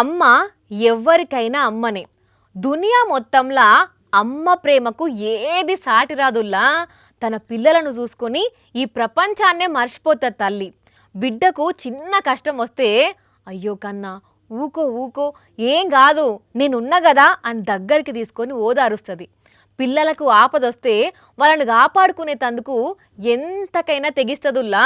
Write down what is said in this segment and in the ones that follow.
అమ్మ ఎవ్వరికైనా అమ్మనే. దునియా మొత్తంలా అమ్మ ప్రేమకు ఏది సాటి రాదుల్లా. తన పిల్లలను చూసుకొని ఈ ప్రపంచాన్నే మర్చిపోతుంది తల్లి. బిడ్డకు చిన్న కష్టం వస్తే అయ్యో కన్నా ఊకో ఊకో ఏం కాదు నేనున్నా కదా అని దగ్గరికి తీసుకొని ఓదారుస్తుంది. పిల్లలకు ఆపదొస్తే వాళ్ళని కాపాడుకునే తందుకు ఎంతకైనా తెగిస్తదుల్లా.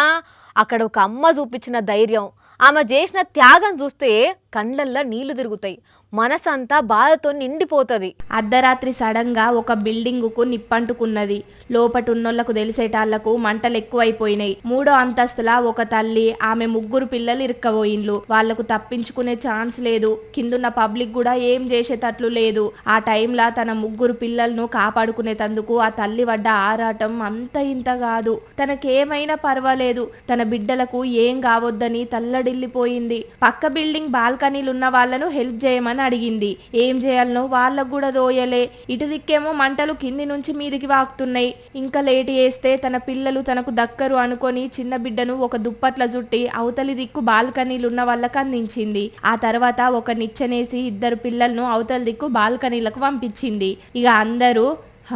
అక్కడ ఒక అమ్మ చూపించిన ధైర్యం, ఆమె చేసిన త్యాగం చూస్తే కండ్లల్లో నీళ్లు తిరుగుతాయి, మనసంతా బాధతో నిండిపోతుంది. అర్ధరాత్రి సడన్గా ఒక బిల్డింగుకు నిప్పంటుకున్నది. లోపటున్నోళ్లకు తెలిసేటాళ్లకు మంటలు ఎక్కువైపోయినాయి. 3వ అంతస్తుల ఒక తల్లి, ఆమె 3 పిల్లలు ఇరుక్కబోయిండ్లు. వాళ్లకు తప్పించుకునే ఛాన్స్ లేదు. కిందున్న పబ్లిక్ కూడా ఏం చేసేటట్లు లేదు. ఆ టైంలో తన 3 పిల్లలను కాపాడుకునేటందుకు ఆ తల్లి పడ్డ ఆరాటం అంత ఇంత కాదు. తనకేమైనా పర్వాలేదు, తన బిడ్డలకు ఏం కావద్దని తల్లడిల్లిపోయింది. పక్క బిల్డింగ్ బాల్కనీలున్న వాళ్లను హెల్ప్ చేయమని అడిగింది. ఏం చేయాలనో వాళ్ళకు కూడా దోయలే. ఇటు దిక్కేమో మంటలు కింది నుంచి మీదికి వాకుతున్నాయి. ఇంకా లేటు చేస్తే తన పిల్లలు తనకు దక్కరు అనుకొని చిన్న బిడ్డను ఒక దుప్పట్ల చుట్టి అవతలి దిక్కు బాల్కనీలున్న వాళ్ళకు అందించింది. ఆ తర్వాత ఒక నిచ్చెనేసి 2 పిల్లలను అవతలి దిక్కు బాల్కనీలకు పంపించింది. ఇక అందరూ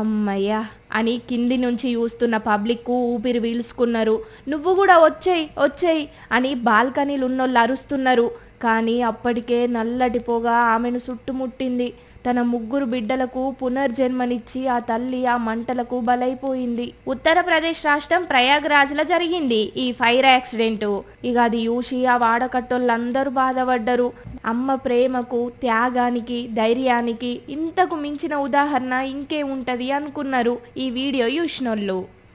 అమ్మయ్యా అని కింది నుంచి చూస్తున్న పబ్లిక్ ఊపిరి పీల్చుకున్నారు. నువ్వు కూడా వచ్చేయి వచ్చేయి అని బాల్కనీలు ఉన్నోళ్ళు అరుస్తున్నారు. కానీ అప్పటికే నల్లటి పొగ ఆమెను చుట్టుముట్టింది. తన 3 బిడ్డలకు పునర్జన్మనిచ్చి ఆ తల్లి ఆ మంటలకు బలైపోయింది. ఉత్తరప్రదేశ్ రాష్ట్రం ప్రయాగ్రాజ్లో జరిగింది ఈ ఫైర్ యాక్సిడెంట్. ఇక అది చూసి ఆ వాడకట్టోళ్ళందరూ బాధపడ్డరు. అమ్మ ప్రేమకు, త్యాగానికి, ధైర్యానికి ఇంతకు మించిన ఉదాహరణ ఇంకే ఉంటది అనుకున్నారు ఈ వీడియో చూసినోళ్ళు.